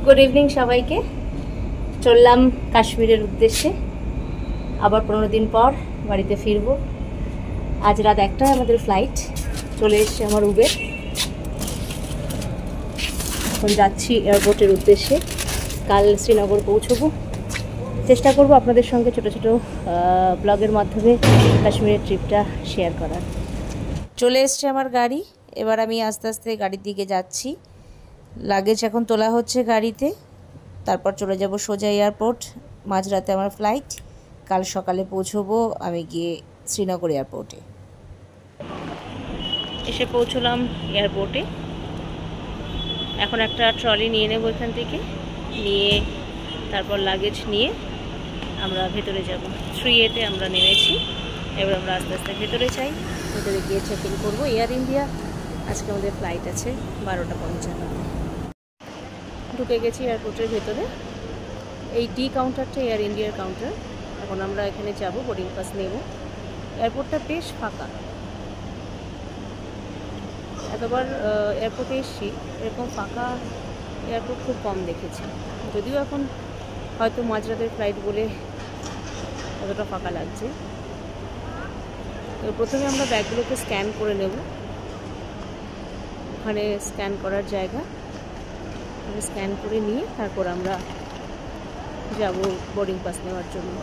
Good evening সবাইকে। চললাম কাশ্মীরের উদ্দেশ্যে। আবার 15 দিন পর বাড়িতে ফিরবো। আজ রাত 1টায় আমাদের ফ্লাইট। চলে এসছে আমার উবের। এখন যাচ্ছি এয়ারপোর্টের উদ্দেশ্যে। কাল শ্রীনগর পৌঁছবো। চেষ্টা করব আপনাদের সঙ্গে ছোটো ছোটো ব্লগের মাধ্যমে কাশ্মীরের ট্রিপটা শেয়ার করার। চলে এসছে আমার গাড়ি। এবার আমি আস্তে আস্তে গাড়ির দিকে যাচ্ছি। লাগেজ এখন তোলা হচ্ছে গাড়িতে। তারপর চলে যাব সোজা এয়ারপোর্ট। মাঝরাতে আমার ফ্লাইট। কাল সকালে পৌঁছবো আমি গিয়ে শ্রীনগর এয়ারপোর্টে। এসে পৌঁছলাম এয়ারপোর্টে। এখন একটা ট্রলি নিয়ে নেব এখান থেকে। নিয়ে তারপর লাগেজ নিয়ে আমরা ভেতরে যাব। 3A-তে আমরা নেমেছি। এবার আমরা আস্তে আস্তে ভেতরে যাই। ভেতরে গিয়ে চেক ইন করবো। এয়ার ইন্ডিয়া আজকে আমাদের ফ্লাইট আছে 12:55। ঢুকে গেছি এয়ারপোর্টের ভেতরে। এই ডি কাউন্টারটা এয়ার ইন্ডিয়ার কাউন্টার। এখন আমরা এখানে যাব, বোর্ডিং পাস নেব। এয়ারপোর্টটা বেশ ফাঁকা। এতবার এয়ারপোর্টে এসেছি, এরকম ফাঁকা এয়ারপোর্ট খুব কম দেখেছি। যদিও এখন হয়তো মাঝরাতের ফ্লাইট বলে এতটা ফাঁকা লাগছে। তো প্রথমে আমরা ব্যাগগুলোকে স্ক্যান করে নেব। ওখানে স্ক্যান করার জায়গা, স্ক্যান করে নিয়ে তারপর আমরা যাব বোর্ডিং পাস নেওয়ার জন্য।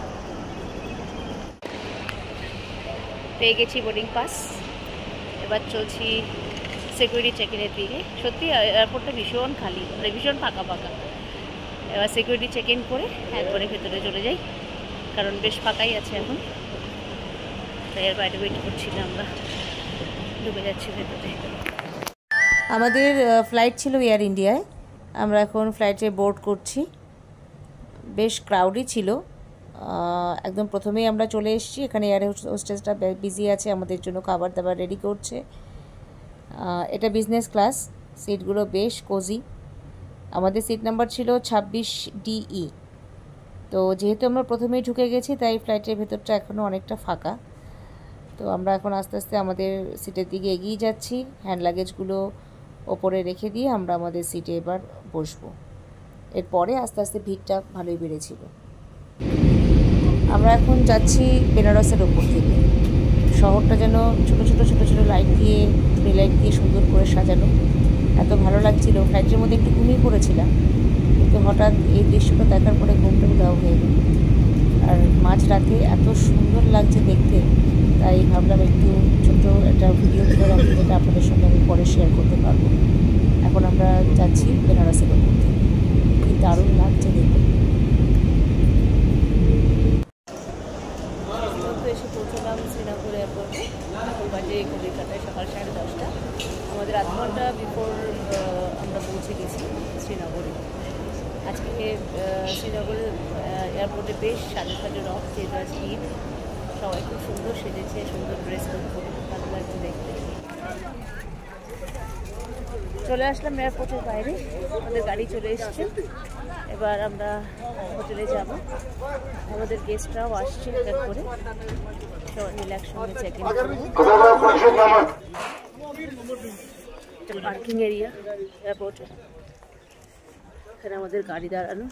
পেয়ে গেছি বোর্ডিং পাস। এবার চলছি সিকিউরিটি চেক ইনের দিকে। সত্যি এয়ারপোর্টটা ভীষণ খালি, মানে ভীষণ ফাঁকা ফাঁকা। এবার সিকিউরিটি চেক ইন করে একবারে ভেতরে চলে যাই, কারণ বেশ ফাঁকাই আছে এখন। তাই এর বাইরে ওয়েট করছি না, আমরা ঢুকে যাচ্ছি ভেতরে। আমাদের ফ্লাইট ছিল এয়ার ইন্ডিয়ায়। আমরা এখন ফ্লাইটে বোর্ড করছি। বেশ ক্রাউডই ছিল। একদম প্রথমেই আমরা চলে এসেছি। এখানে এয়ার হোস্টেসটা বিজি আছে, আমাদের জন্য খাবার দাবার রেডি করছে। এটা বিজনেস ক্লাস। সিটগুলো বেশ কোজি। আমাদের সিট নাম্বার ছিল 26DE। তো যেহেতু আমরা প্রথমেই ঢুকে গেছি, তাই ফ্লাইটের ভেতরটা এখনও অনেকটা ফাঁকা। তো আমরা এখন আস্তে আস্তে আমাদের সিটের দিকে এগিয়ে যাচ্ছি। হ্যান্ড লাগেজগুলো ওপরে রেখে দিয়ে আমরা আমাদের সিটে এবার বসবো। এরপরে আস্তে আস্তে ভিড়টা ভালোই বেড়েছিল। আমরা এখন যাচ্ছি বেনারসের ওপর থেকে। শহরটা যেন ছোটো ছোটো ছোটো ছোটো লাইট দিয়ে, ট্রি লাইট দিয়ে সুন্দর করে সাজানো। এত ভালো লাগছিল। ফ্লাইটের মধ্যে একটু ঘুমিয়ে পড়েছিলাম, কিন্তু হঠাৎ এই দৃশ্যটা দেখার পরে ঘুমটা দেওয়া হয়ে গেল। আর মাঝরাতে এত সুন্দর লাগছে দেখতে, তাই ভাবলাম একটু ছোটো একটা ভিডিও করে রাখি, যেটা আপনাদের সঙ্গে আমি পরে শেয়ার করতে পারবো। এখন আমরা যাচ্ছি বেনারসের ওপর থেকে। কি দারুণ লাগছে দেখতে। এসে পৌঁছলাম শ্রীনগর এয়ারপোর্টে। এখন বাজে কলকাতায় সকাল 10:30। আমাদের আধ ঘন্টা বিফোর আমরা পৌঁছে গেছি শ্রীনগরে। আজকে শ্রীনগরের এয়ারপোর্টে বেশ সাজে সাজে রথ, যেহেতু আজ ঈদ। সবাই খুব সুন্দর সেজেছে, সুন্দর ড্রেস করে, ভালো লাগছে দেখতে। চলে আসলাম এয়ারপোর্টের বাইরে। আমাদের গাড়ি চলে এসছে। এবার আমরা হোটেলে যাব। আমাদের গেস্টরাও আসছে এক করে। সবাই মিলে একসঙ্গে চেক ইন করবো। পার্কিং এরিয়া এয়ারপোর্টে। এখানে আমাদের গাড়ি দাঁড়ানো।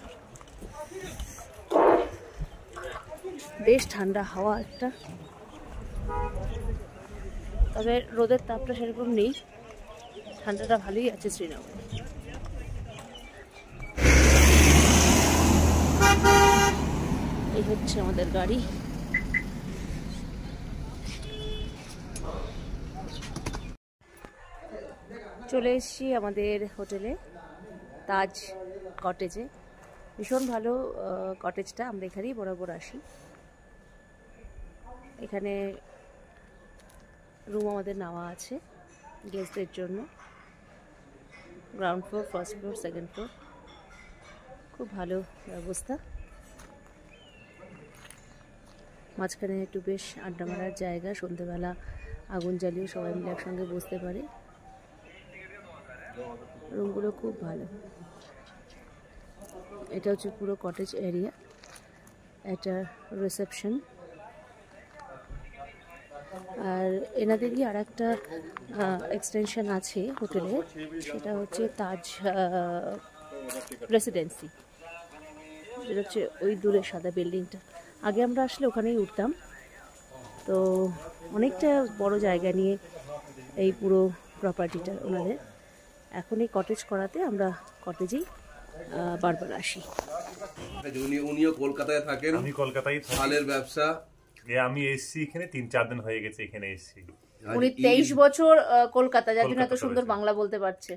বেশ ঠান্ডা হাওয়া একটা, তবে রোদের তাপটা সেরকম নেই। ঠান্ডাটা ভালোই আছে শ্রীনগরে। এই হচ্ছে আমাদের গাড়ি। চলে এসেছি আমাদের হোটেলে, তাজ কটেজে। ভীষণ ভালো কটেজটা। আমরা এখানেই বরাবর আসি। এখানে রুম আমাদের নেওয়া আছে গেস্টদের জন্য। Ground floor, first floor, second floor. খুব ভালো ব্যবস্থা। মাঝখানে একটু বেশ আড্ডা মারার জায়গা। সন্ধ্যেবেলা আগুন জ্বালিয়ে সবাই মিলে একসঙ্গে বসতে পারে। রুমগুলো খুব ভালো। এটা হচ্ছে পুরো কটেজ এরিয়া। এটা রিসেপশন। আর এনাদেরই আর একটা এক্সটেনশন আছে হোটেলে, সেটা হচ্ছে তাজ রেসিডেন্সি, যেটা হচ্ছে ওই দূরে সাদা বিল্ডিংটা। আগে আমরা আসলে ওখানেই উঠতাম। তো অনেকটা বড় জায়গা নিয়ে এই পুরো প্রপার্টিটা ওনাদের। এখন এই কটেজ করাতে আমরা কটেজেই বারবার আসি। উনিও কলকাতায় থাকেন। আমি কলকাতায় থাকি। শালের ব্যবসা। আমি এসছি এখানে 3-4 দিন হয়ে গেছে এখানে এসছি। উনি 23 বছর কলকাতা, যার জন্য এত সুন্দর বাংলা বলতে পারছে।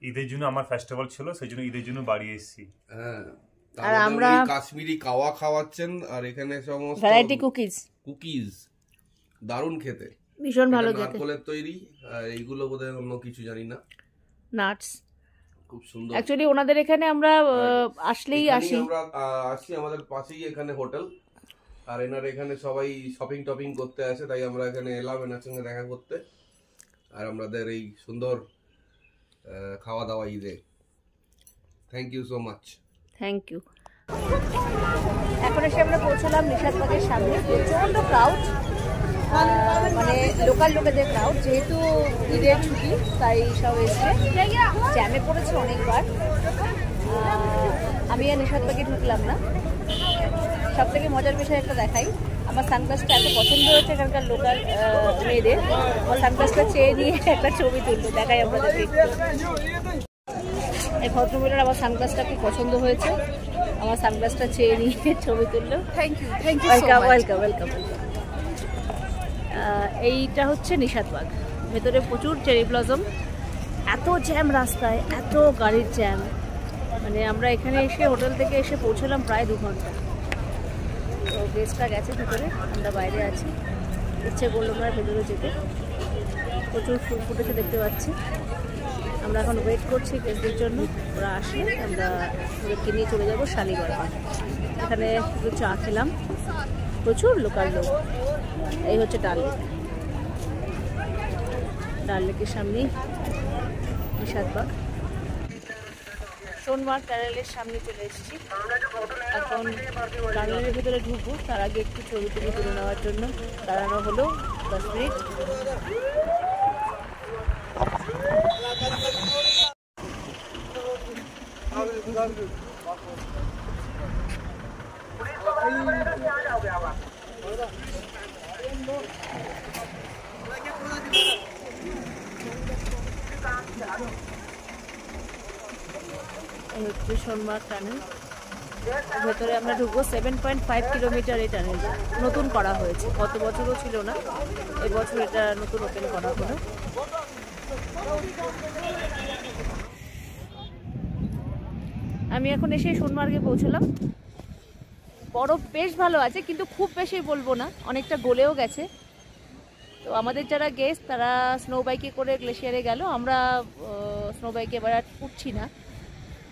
ঈদের জন্য আমার ফেস্টিভ্যাল ছিল, সেই জন্য ঈদের জন্য বাড়ি এসেছি। হ্যাঁ, আর আমরা কাশ্মীরি কাওয়া খাওয়াচ্ছেন, আর এখানে সমস্ত ভ্যারাইটি কুকিজ দারুণ খেতে, ভীষণ ভালো খেতে। নারকেলের তৈরি, আর এইগুলো বোধহয় অন্য কিছু জানি না, নাটস। খুব সুন্দর। অ্যাকচুয়ালি ওনাদের এখানে আমরা আসলেই আসি। আমরা আসি, আমাদের পাশেই এখানে হোটেল, আর এনার এখানে সবাই শপিং টপিং করতে আসে, তাই আমরা এখানে এলাম এনার সঙ্গে দেখা করতে, আর আমাদের এই সুন্দর খাওয়া দাওয়া ঈদে। Thank you so much. Thank you. এখন এসে আমরা পৌঁছলাম নিশাদবাগের সামনে। প্রচণ্ড ক্রাউড, মানে লোকাল লোকেদের ক্রাউড, যেহেতু ঈদের ছুটি তাই সব এসছে। জ্যামে পড়েছে অনেকবার। আমি আর নিশাদবাগে ঢুকলাম না। সব থেকে মজার বিষয় একটা দেখাই, আমার সানগ্লাসটা এত পছন্দ হয়েছে এখানকার লোকাল মেয়েদের। আমার সানগ্লাসটা চেয়ে নিয়ে একটা ছবি তুললো, দেখাই আপনাদেরকে। এই ভদ্রমহিলার আমার সানগ্লাসটা খুব পছন্দ হয়েছে, আমার সানগ্লাসটা চেয়ে নিয়ে ছবি তুললো। Thank you, welcome welcome welcome. এইটা হচ্ছে নিশাদবাগ। ভেতরে প্রচুর চেরি ব্লসম, এত জ্যাম রাস্তায়, এত গাড়ির জ্যাম। মানে আমরা এখানে এসে হোটেল থেকে এসে পৌঁছলাম প্রায় 2 ঘন্টা। তো গেস্টরা গেছে ভিতরে, আমরা বাইরে আছি। ইচ্ছে করলো না ভেতরে যেতে, প্রচুর ফুল ফুটেছে দেখতে পাচ্ছি। আমরা এখন ওয়েট করছি গেস্টদের জন্য, ওরা আসলে আমরা ওদেরকে নিয়ে চলে যাবো শালিগড়। এখানে একটু চা খেলাম, প্রচুর লোকাল লোক। এই হচ্ছে ডাল লেক, ডাল লেকের সামনেই নিশাদবাগ। সোনমার্গ টানেলের সামনে চলে এসেছি। এখন টানেলের ভিতরে ঢুকবো, তার আগে একটু ছবি তুলে নেওয়ার জন্য দাঁড়ানো হলো 10 মিনিট। এই হচ্ছে সোনমার্গ টানেল। ভেতরে আমরা ঢুকবো। 7.5 কিলোমিটার এই টানেল, নতুন করা হয়েছে, গত বছরও ছিল না, এবছর এটা নতুন ওপেন করা হলো। আমি এখন এসে সোনমার্গে পৌঁছলাম। বরফ বেশ ভালো আছে, কিন্তু খুব বেশি বলবো না, অনেকটা গলেও গেছে। তো আমাদের যারা গেস্ট তারা স্নো বাইকে করে গ্লেশিয়ারে গেল, আমরা স্নো বাইকে এবার আর উঠছি না।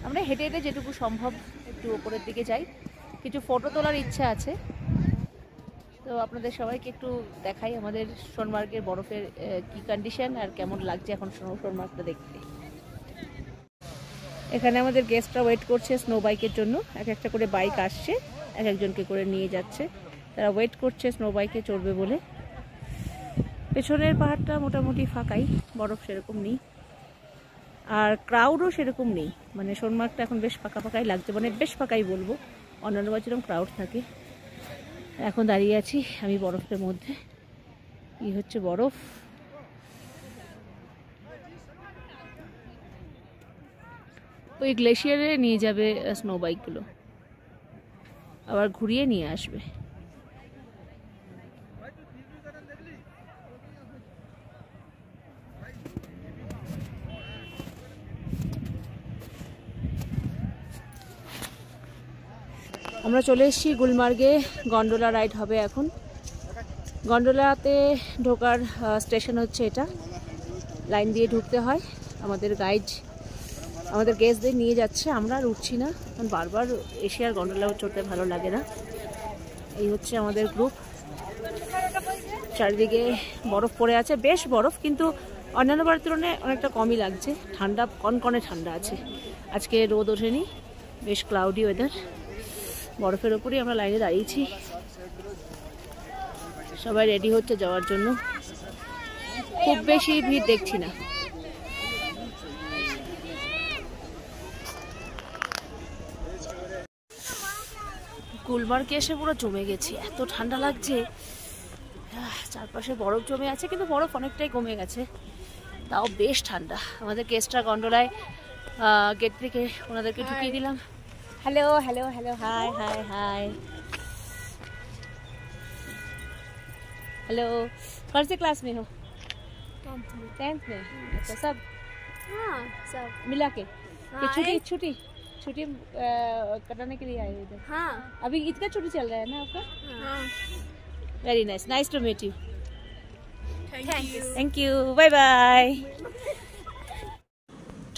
আমরা হেঁটে হেঁটে যেটুকু সম্ভব একটু ওপরের দিকে যাই। কিছু ফটো তোলার ইচ্ছা আছে, তো আপনাদের সবাইকে একটু দেখাই আমাদের সোনমার্গের বরফের কি কন্ডিশন আর কেমন লাগছে এখন সোনমার্গটা দেখতে। এখানে আমাদের গেস্টরা ওয়েট করছে স্নো বাইকের জন্য। এক একটা করে বাইক আসছে, এক একজনকে করে নিয়ে যাচ্ছে। তারা ওয়েট করছে স্নো বাইকে চড়বে বলে। পেছনের পাহাড়টা মোটামুটি ফাঁকাই, বরফ সেরকম নেই, আর ক্রাউডও সেরকম নেই। মানে সোনমার্গটা এখন বেশ ফাঁকা ফাঁকাই লাগছে, মানে বেশ ফাঁকাই বলবো, অন্যান্য বছরও ক্রাউড থাকে। এখন দাঁড়িয়ে আছি আমি বরফের মধ্যে। এই হচ্ছে বরফ। ওই গ্লেশিয়ারে নিয়ে যাবে স্নো বাইকগুলো, আবার ঘুরিয়ে নিয়ে আসবে। আমরা চলে এসেছি গুলমার্গে। গন্ডোলা রাইড হবে এখন। গন্ডোলাতে ঢোকার স্টেশন হচ্ছে এটা, লাইন দিয়ে ঢুকতে হয়। আমাদের গাইড আমাদের গেস্টদের নিয়ে যাচ্ছে, আমরা আর উঠছি না, কারণ বারবার এসে আর গন্ডোলা চড়তে ভালো লাগে না। এই হচ্ছে আমাদের গ্রুপ। চারিদিকে বরফ পড়ে আছে, বেশ বরফ, কিন্তু অন্যান্য বারের তুলনায় অনেকটা কমই লাগছে। ঠান্ডা, কনকনে ঠান্ডা আছে। আজকে রোদ ওঠেনি, বেশ ক্লাউডি ওয়েদার। বরফের ওপরেই আমরা লাইনে দাঁড়িয়েছি, সবাই রেডি হচ্ছে যাওয়ার জন্য। খুব বেশি ভিড় দেখছি না। গুলমার্গে এসে পুরো জমে গেছি, এত ঠান্ডা লাগছে, চারপাশে বরফ জমে আছে কিন্তু বরফ অনেকটাই কমে গেছে, তাও বেশ ঠান্ডা। আমাদের গেস্টরা গন্ডোলায় গেট থেকে ওনাদেরকে ঢুকিয়ে দিলাম। Hello hello hello, high high high, hello. कौन से क्लास में हो? 10th में। अच्छा, सब? हाँ सब मिला के? हाँ, ये छुट्टी छुट्टी छुट्टी कटाने के लिए आए हो इधर? हाँ अभी इतना छुट्टी चल रहा है ना आपका? हाँ very nice, nice to meet you. Thank thank you. You, bye bye.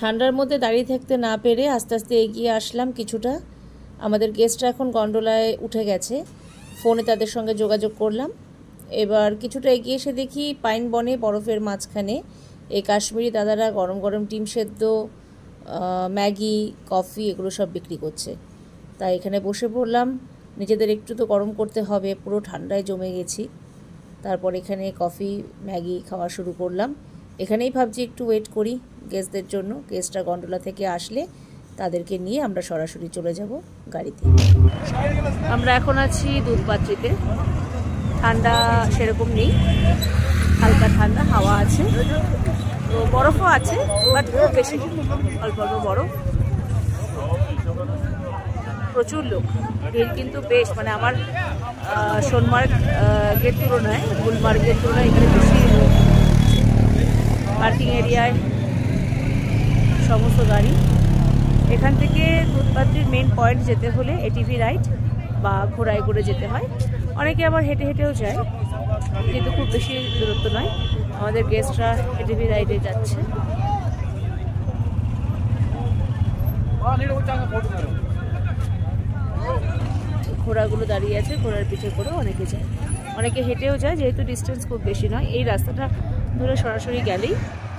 ঠান্ডার মধ্যে দাঁড়িয়ে থাকতে না পেরে আস্তে আস্তে এগিয়ে আসলাম কিছুটা। আমাদের গেস্টরা এখন গন্ডোলায় উঠে গেছে, ফোনে তাদের সঙ্গে যোগাযোগ করলাম। এবার কিছুটা এগিয়ে এসে দেখি পাইন বনে বরফের মাঝখানে এই কাশ্মীরি দাদারা গরম গরম ডিম সেদ্ধ, ম্যাগি, কফি এগুলো সব বিক্রি করছে। তাই এখানে বসে পড়লাম, নিজেদের একটু তো গরম করতে হবে, পুরো ঠান্ডায় জমে গেছি। তারপর এখানে কফি ম্যাগি খাওয়া শুরু করলাম। এখানেই ভাবছি একটু ওয়েট করি গেস্টদের জন্য, গেস্টরা গন্ডোলা থেকে আসলে তাদেরকে নিয়ে আমরা সরাসরি চলে যাব গাড়িতে। আমরা এখন আছি দুধপাত্রিতে, ঠান্ডা সেরকম নেই, হালকা ঠান্ডা হাওয়া আছে, তো বরফও আছে বাট খুব বেশি, অল্প অল্প বরফ। প্রচুর লোক, ভিড় কিন্তু বেশ, মানে আমার সোনমার্গের তুলনায় গুলমার্গের তুলনায় এখানে বেশি লোক। পার্কিং এরিয়ায় সমস্ত গাড়ি। এখান থেকে দুধপাত্রির মেন পয়েন্ট যেতে হলে এটিভি রাইড বা ঘোড়ায় করে যেতে হয়, অনেকে আবার হেঁটে হেঁটেও যায়, কিন্তু খুব বেশি দূরত্ব নয়। আমাদের গেস্টরা এটিভি রাইডে যাচ্ছে। ঘোড়াগুলো দাঁড়িয়ে আছে, ঘোড়ার পিঠে করেও অনেকে যায়, অনেকে হেঁটেও যায়, যেহেতু ডিস্টেন্স খুব বেশি নয়। এই রাস্তাটা ধরে সরাসরি গেলেই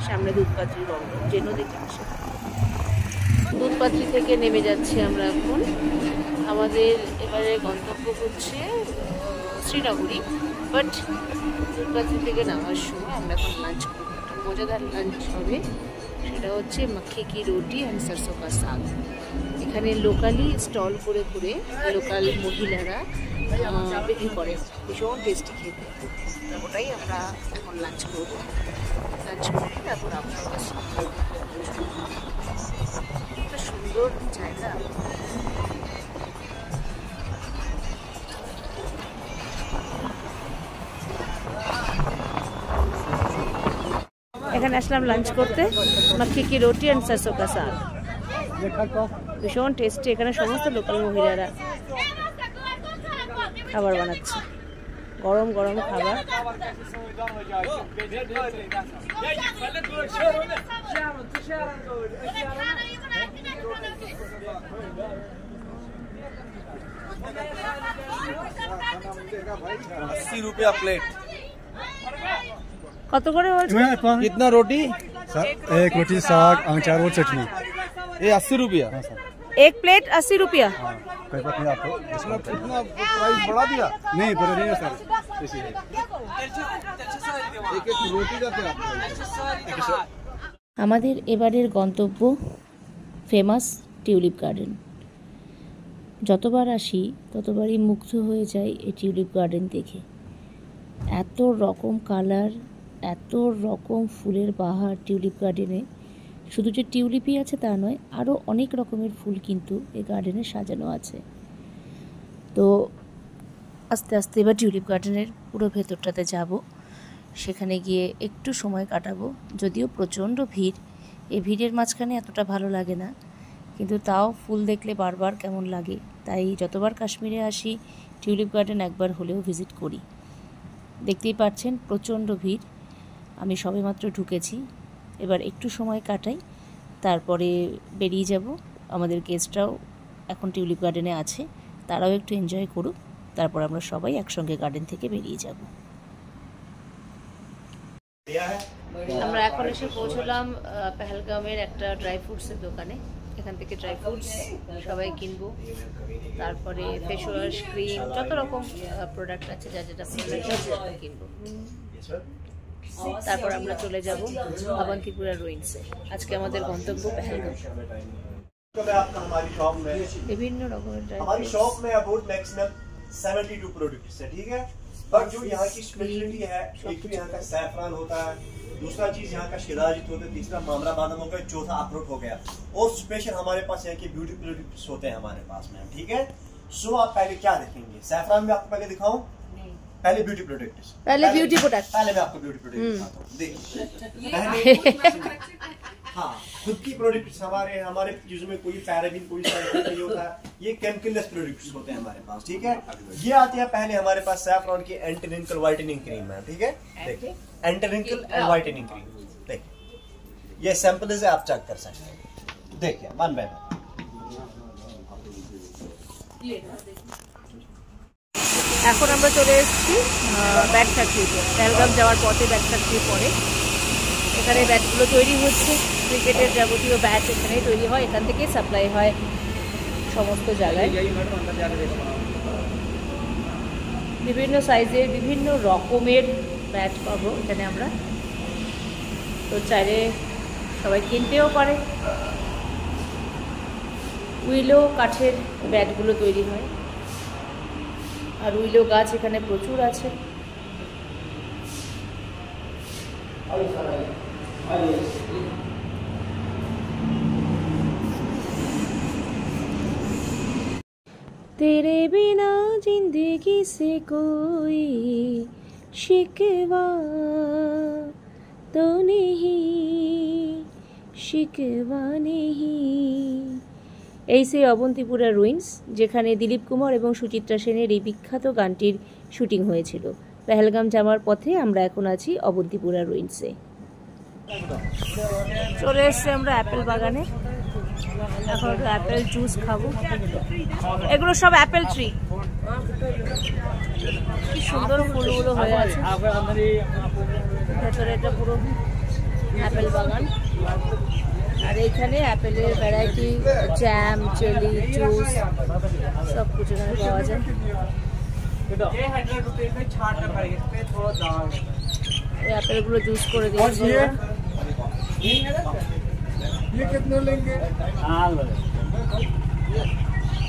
সামনে দুধপাত্রি বন্ধ, যে নদীটা আসে। দুধপাত্রি থেকে নেমে যাচ্ছি আমরা এখন। আমাদের এবারে গন্তব্য হচ্ছে শ্রীনগরী, বাট দুধপাত্রি থেকে নামার সময় আমরা এখন লাঞ্চ করব, একটা মজাদার লাঞ্চ হবে। সেটা হচ্ছে মাক্কি কি রুটি অ্যান্ড সরসো কা শাক। এখানে লোকালি স্টল করে করে লোকাল মহিলারা বিক্রি করে, ভীষণ টেস্টি খেতে। ওটাই আমরা এখন লাঞ্চ করবো, লাঞ্চ করে তারপর আপনার কাছে একটা সুন্দর জায়গা। এখানে আসলাম লাঞ্চ করতে, মাক্কি কি রুটি অ্যান্ড সরসো কা শাক, ভীষণ টেস্টি। এখানে সমস্ত লোকাল মহিলারা খাবার বানাচ্ছে, গরম গরম খাবার। ₹80 प्लेट। কত করে বলছো? कितना रोटी? एक रोटी साग अचार और चटनी। ये ₹80। एक प्लेट 80 रुपया। कोई बात नहीं आपको। इसमें कितना प्राइस बढ़ा दिया? नहीं बता नहीं है सर, ऐसी है। एक एक रोटी का क्या? আমাদের এবারের গন্তব্য ফেমাস টিউলিপ গার্ডেন। যতবার আসি ততবারই মুগ্ধ হয়ে যাই এই টিউলিপ গার্ডেন দেখে। এত রকম কালার, এত রকম ফুলের বাহার টিউলিপ গার্ডেনে। শুধু যে টিউলিপই আছে তা নয়, আরও অনেক রকমের ফুল কিন্তু এই গার্ডেনে সাজানো আছে। তো আস্তে আস্তে এবার টিউলিপ গার্ডেনের পুরো ভেতরটাতে যাব, সেখানে গিয়ে একটু সময় কাটাবো। যদিও প্রচণ্ড ভিড়, এই ভিড়ের মাঝখানে এতটা ভালো লাগে না, কিন্তু তাও ফুল দেখলে বারবার কেমন লাগে। তাই যতবার কাশ্মীরে আসি টিউলিপ গার্ডেন একবার হলেও ভিজিট করি। দেখতেই পাচ্ছেন প্রচণ্ড ভিড়। আমি সবেমাত্র ঢুকেছি, এবার একটু সময় কাটাই, তারপরে বেরিয়ে যাব। আমাদের গেস্টরাও এখন টিউলিপ গার্ডেনে আছে, তারাও একটু এনজয় করুক, তারপর আমরা সবাই একসঙ্গে গার্ডেন থেকে বেরিয়ে যাব। আমরা এখন এসে পৌঁছলাম পেহেলগামের একটা ড্রাই ফ্রুটসের দোকানে। এখান থেকে ড্রাই ফ্রুটস সবাই কিনবো, তারপরে ফেস ওয়াশ, ক্রিম, যত রকম প্রোডাক্ট আছে, যা যেটা কিনবো। তারপর আমরা চলে যাব আবান্তিপুরা রুইন্সে। আজকে আমাদের গন্তব্য পেহেলগাম। मैं आपका हमारी शॉप में বিভিন্ন রকমের ড্রাই हमारी शॉप में अबाउट मैक्सिमम 72 प्रोडक्ट्स है, ठीक है। पर जो यहाँ की स्पेशलिटी है, एक तो यहाँ का सैफरान होता है, दूसरा चीज यहाँ का शिराजित होता है, तीसरा मामरा बादाम हो गया, चौथा अखरोट हो गया, और स्पेशल हमारे पास यहाँ के ब्यूटी प्रोडक्ट्स होते हैं हमारे पास में, ठीक है। सो आप पहले क्या देखेंगे, सैफरान में आपको पहले दिखाऊं, पहले ब्यूटी प्रोडक्ट्स, पहले ब्यूटी प्रोडक्ट, पहले मैं आपको ब्यूटी प्रोडक्ट दिखाता हूँ, देखिए। हाँ, खुद की प्रोडक्ट्स हमारे चीजों में कोई पैराबिन कोई सल्फेट नहीं होता है, ये केमिकललेस प्रोडक्ट्स होते हैं हमारे पास, ठीक है। ये आते हैं पहले हमारे पास सैफरॉन की एंटी रिंकल व्हाइटनिंग क्रीम है, ठीक है। देखिए anti wrinkle and whitening cream, देखिए ये सैंपल से आप चेक कर सकते हैं, देखिए वन बाय वन। এখন আমরা চলে এসেছি ব্যাট ফ্যাক্টরিতে, পেহেলগাম যাওয়ার পথে ব্যাট ফ্যাক্টরি পরে এখানে ব্যাটগুলো তৈরি হচ্ছে, ক্রিকেটের যাবতীয় ব্যাট এখানেই তৈরি হয়, এখান থেকেই সাপ্লাই হয় সমস্ত জায়গায়। বিভিন্ন সাইজের বিভিন্ন রকমের ব্যাট পাবো এখানে আমরা, তো চাইলে সবাই কিনতেও পারে। উইলো কাঠের ব্যাটগুলো তৈরি হয়, আর উইলো গাছ এখানে প্রচুর আছে। तेरे बिना जिंदगी से कोई शिकवा तो नहीं, शिकवा नहीं। এই সেই অবন্তিপুরা রুইন্স, যেখানে দিলীপ কুমার এবং সুচিত্রা সেনের এই বিখ্যাত গানটির শুটিং হয়েছিল। পেহেলগাম যাওয়ার পথে আমরা এখন আছি অবন্তিপুরা রুইন্সে। চলে এসছি আমরা অ্যাপেল বাগানে, এখন একটু অ্যাপেল জুস খাবো। এগুলো সব অ্যাপেল ট্রি, কি সুন্দর ফুলগুলো হয়ে আছে ভেতরে, এটা পুরো অ্যাপেল বাগান। আর এইখানে অ্যাপেলের ভ্যারাইটি, জ্যাম, জেলি, জুস সব কিছু এখানে পাওয়া যায়। এই অ্যাপেলগুলো জুস করে দিয়েছে।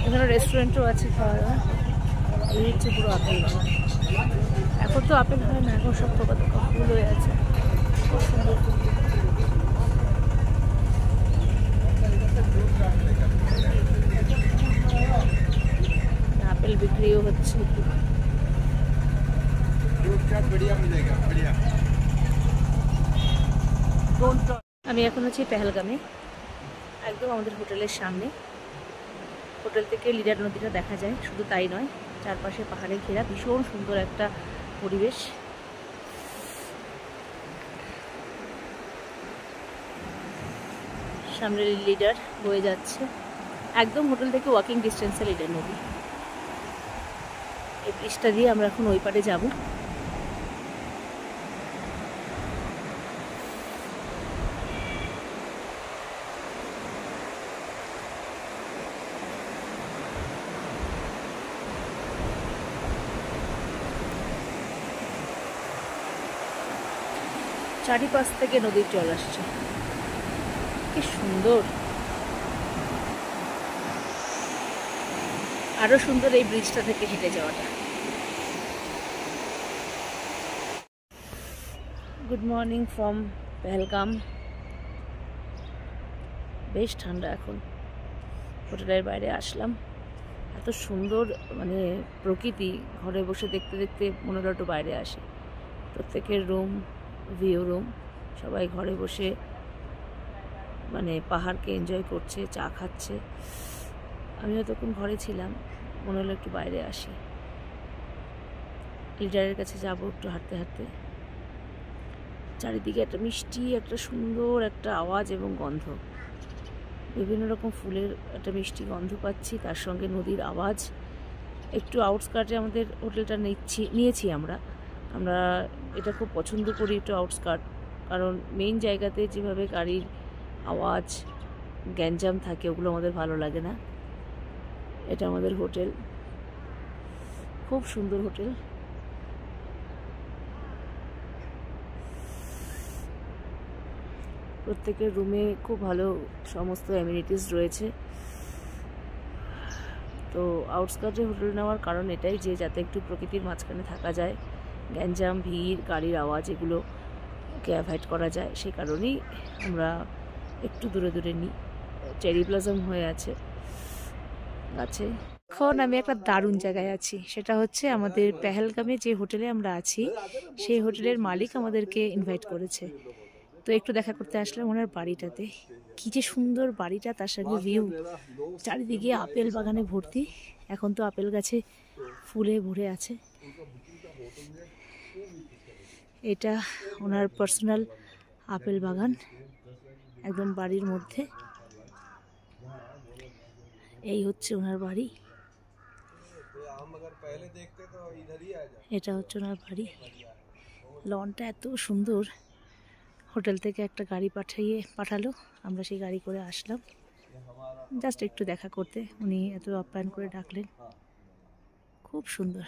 এখানে রেস্টুরেন্টও আছে, খাওয়া দাওয়া। এই হচ্ছে পুরো আপেল বাগান। এখন তো আপেল হয় না, এখন সব থোকা থোকা ফুল হয়ে আছে, খুব সুন্দর ফুল। আপেল বিক্রিও হচ্ছে। আমি এখন আছি পেহেলগামে, একদম আমাদের হোটেলের সামনে। হোটেল থেকে লিডার নদীটা দেখা যায়, শুধু তাই নয়, চারপাশে পাহাড়ে ঘেরা ভীষণ সুন্দর একটা পরিবেশ। সামনে লিডার বয়ে যাচ্ছে, একদম হোটেল থেকে ওয়াকিং ডিস্টেন্সে লিডার নদী। এই ব্রিজটা দিয়ে আমরা এখন ওই পারে যাব। চারিপাশ থেকে নদীর জল আসছে, কি সুন্দর। আরো সুন্দর এই ব্রিজটা থেকে হেঁটে যাওয়াটা। Good morning from Pahalgam. বেশ ঠান্ডা এখন, হোটেলের বাইরে আসলাম। এত সুন্দর মানে প্রকৃতি, ঘরে বসে দেখতে দেখতে মনে হলো একটু বাইরে আসে। প্রত্যেকের রুম, ভিউ রুম, সবাই ঘরে বসে মানে পাহাড়কে এনজয় করছে, চা খাচ্ছে। আমি যতক্ষণ ঘরে ছিলাম মনে হলো একটু বাইরে আসি, লিডারের কাছে যাব একটু হাঁটতে হাঁটতে। চারিদিকে একটা মিষ্টি, একটা সুন্দর একটা আওয়াজ এবং গন্ধ, বিভিন্ন রকম ফুলের একটা মিষ্টি গন্ধ পাচ্ছি, তার সঙ্গে নদীর আওয়াজ। একটু আউটস্কার্টে আমাদের হোটেলটা নিয়েছি আমরা এটা খুব পছন্দ করি, একটু আউটস্কার্ট, কারণ মেইন জায়গাতে যেভাবে গাড়ির আওয়াজ গ্যাঞ্জাম থাকে ওগুলো আমাদের ভালো লাগে না। এটা আমাদের হোটেল, খুব সুন্দর হোটেল। প্রত্যেকের রুমে খুব ভালো সমস্ত অ্যামিনিটিস রয়েছে। তো আউটস্কার্টে হোটেল নেওয়ার কারণ এটাই যে যাতে একটু প্রকৃতির মাঝখানে থাকা যায়, গ্যাঞ্জাম, ভিড়, গাড়ির আওয়াজ এগুলোকে অ্যাভয়েড করা যায়, সেই কারণেই আমরা একটু দূরে দূরে নিই। চেরি ব্লসম হয়ে আছে গাছে। এখন আমি একটা দারুণ জায়গায় আছি, সেটা হচ্ছে আমাদের পেহেলগামে যে হোটেলে আমরা আছি সেই হোটেলের মালিক আমাদেরকে ইনভাইট করেছে। তো একটু দেখা করতে আসলাম ওনার বাড়িটাতে। কি যে সুন্দর বাড়িটা, তার সঙ্গে ভিউ, চারিদিকে আপেল বাগানে ভর্তি। এখন তো আপেল গাছে ফুলে ভরে আছে। এটা ওনার পার্সোনাল আপেল বাগান একদম বাড়ির মধ্যে। এই হচ্ছে ওনার বাড়ি, এটা হচ্ছে ওনার বাড়ি। লনটা এত সুন্দর, হোটেল থেকে একটা গাড়ি পাঠালো, আমরা সেই গাড়ি করে আসলাম জাস্ট একটু দেখা করতে। উনি এত আপ্যায়ন করে ডাকলেন, খুব সুন্দর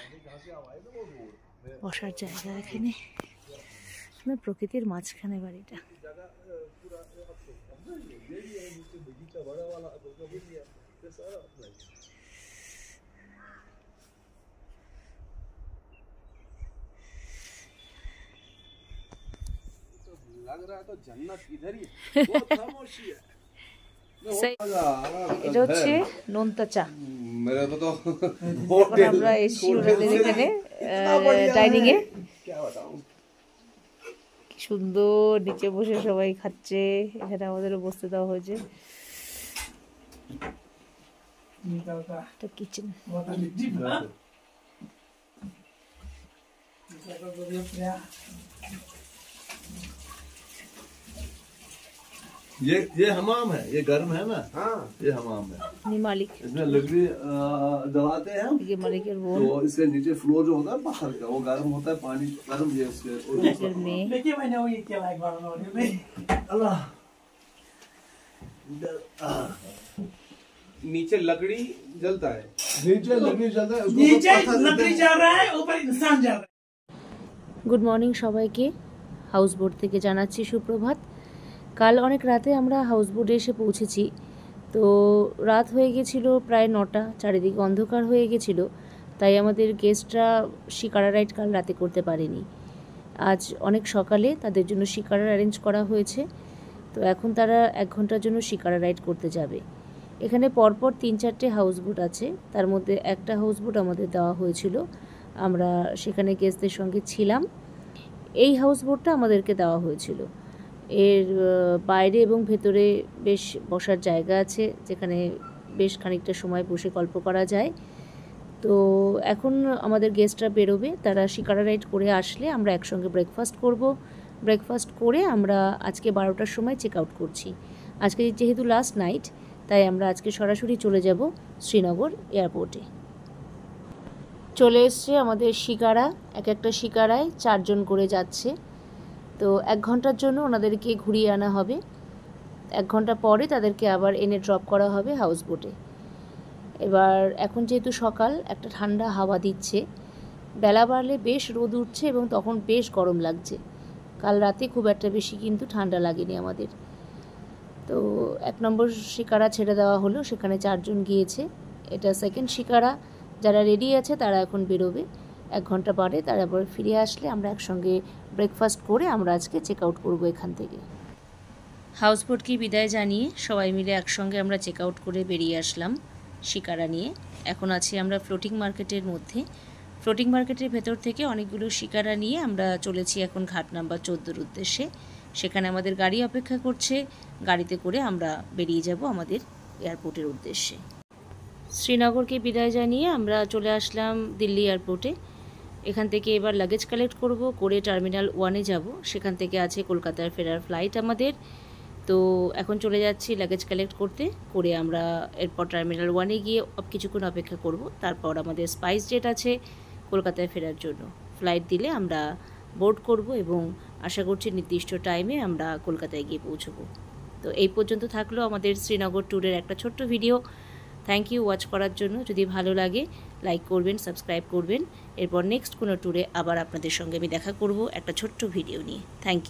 বসার জায়গা এখানে, প্রকৃতির মাঝখানে বাড়িটা। এটা হচ্ছে নোনতা চা। আমরা এসেছি ওনাদের এখানে ডাইনিং এ, কি সুন্দর নিচে বসে সবাই খাচ্ছে। এখানে আমাদেরও বসতে দেওয়া হয়েছে। কিচেন, ये हमाम है, ये गर्म है ना। हाँ, ये हमाम है। मालिक इसमें लकड़ी दबाते हैं हम, ये मालिक है वो। तो इसके नीचे फ्लोर जो होता है बाहर का, वो गर्म होता है, पानी गर्म ये इसके। अल्लाह, नीचे लकड़ी जलता है, नीचे लकड़ी जलता है, नीचे लकड़ी जल रहा है, ऊपर इंसान जल रहा है। গুড মর্নিং সবাইকে, হাউস বোট থেকে জানাচ্ছি সুপ্রভাত। কাল অনেক রাতে আমরা হাউস বোটে এসে পৌঁছেছি। তো রাত হয়ে গেছিলো প্রায় 9টা, চারিদিকে অন্ধকার হয়ে গেছিল, তাই আমাদের গেস্টরা শিকারা রাইড কাল রাতে করতে পারেনি। আজ অনেক সকালে তাদের জন্য শিকারা অ্যারেঞ্জ করা হয়েছে। তো এখন তারা 1 ঘন্টার জন্য শিকারা রাইড করতে যাবে। এখানে পরপর 3-4টে হাউস বোট আছে, তার মধ্যে একটা হাউস বোট আমাদের দেওয়া হয়েছিল, আমরা সেখানে গেস্টদের সঙ্গে ছিলাম। এই হাউস বোটটা আমাদেরকে দেওয়া হয়েছিল। এর বাইরে এবং ভেতরে বেশ বসার জায়গা আছে, যেখানে বেশ খানিকটা সময় বসে গল্প করা যায়। তো এখন আমাদের গেস্টরা বেরোবে, তারা শিকারা রাইড করে আসলে আমরা একসঙ্গে ব্রেকফাস্ট করব। ব্রেকফাস্ট করে আমরা আজকে 12টার সময় চেক আউট করছি। আজকে যেহেতু লাস্ট নাইট, তাই আমরা আজকে সরাসরি চলে যাব শ্রীনগর এয়ারপোর্টে। চলে এসছে আমাদের শিকারা, এক একটা শিকারায় 4 জন করে যাচ্ছে। তো 1 ঘন্টার জন্য ওনাদেরকে ঘুরিয়ে আনা হবে। 1 ঘন্টা পরে তাদেরকে আবার এনে ড্রপ করা হবে হাউস বোটে। এবার এখন যেহেতু সকাল, একটা ঠান্ডা হাওয়া দিচ্ছে, বেলা বাড়লে বেশ রোদ উঠছে এবং তখন বেশ গরম লাগছে। কাল রাতে খুব একটা বেশি কিন্তু ঠান্ডা লাগেনি আমাদের। তো 1 নম্বর শিকারা ছেড়ে দেওয়া হলো, সেখানে 4 জন গিয়েছে। এটা সেকেন্ড শিকারা, যারা রেডি আছে তারা এখন বেরোবে। 1 ঘন্টা পরে তারা আবার ফিরে আসলে আমরা একসঙ্গে ব্রেকফাস্ট করে আমরা আজকে চেক আউট করবো এখান থেকে। হাউস বোটকে বিদায় জানিয়ে সবাই মিলে একসঙ্গে আমরা চেক আউট করে বেরিয়ে আসলাম শিকারা নিয়ে। এখন আছি আমরা ফ্লোটিং মার্কেটের মধ্যে। ফ্লোটিং মার্কেটের ভেতর থেকে অনেকগুলো শিকারা নিয়ে আমরা চলেছি এখন ঘাট নাম্বার 14-র উদ্দেশ্যে। সেখানে আমাদের গাড়ি অপেক্ষা করছে, গাড়িতে করে আমরা বেরিয়ে যাব আমাদের এয়ারপোর্টের উদ্দেশ্যে। শ্রীনগরকে বিদায় জানিয়ে আমরা চলে আসলাম দিল্লি এয়ারপোর্টে। এখান থেকে এবার লাগেজ কালেক্ট করব, করে টার্মিনাল 1-এ যাব। সেখান থেকে আছে কলকাতার ফেরার ফ্লাইট আমাদের। তো এখন চলে যাচ্ছি লাগেজ কালেক্ট করতে, করে আমরা এরপর টার্মিনাল 1-এ গিয়ে কিছুক্ষণ অপেক্ষা করব। তারপর আমাদের স্পাইস জেট আছে কলকাতায় ফেরার জন্য। ফ্লাইট দিলে আমরা বোর্ড করব এবং আশা করছি নির্দিষ্ট টাইমে আমরা কলকাতায় গিয়ে পৌঁছব। তো এই পর্যন্ত থাকলো আমাদের শ্রীনগর ট্যুরের একটা ছোট্ট ভিডিও। থ্যাংক ইউ ওয়াচ করার জন্য। যদি ভালো লাগে লাইক করবেন, সাবস্ক্রাইব করবেন। এরপর নেক্সট কোনো ট্যুরে আবার আপনাদের সঙ্গে আমি দেখা করব একটা ছোট্ট ভিডিও নিয়ে। Thank you.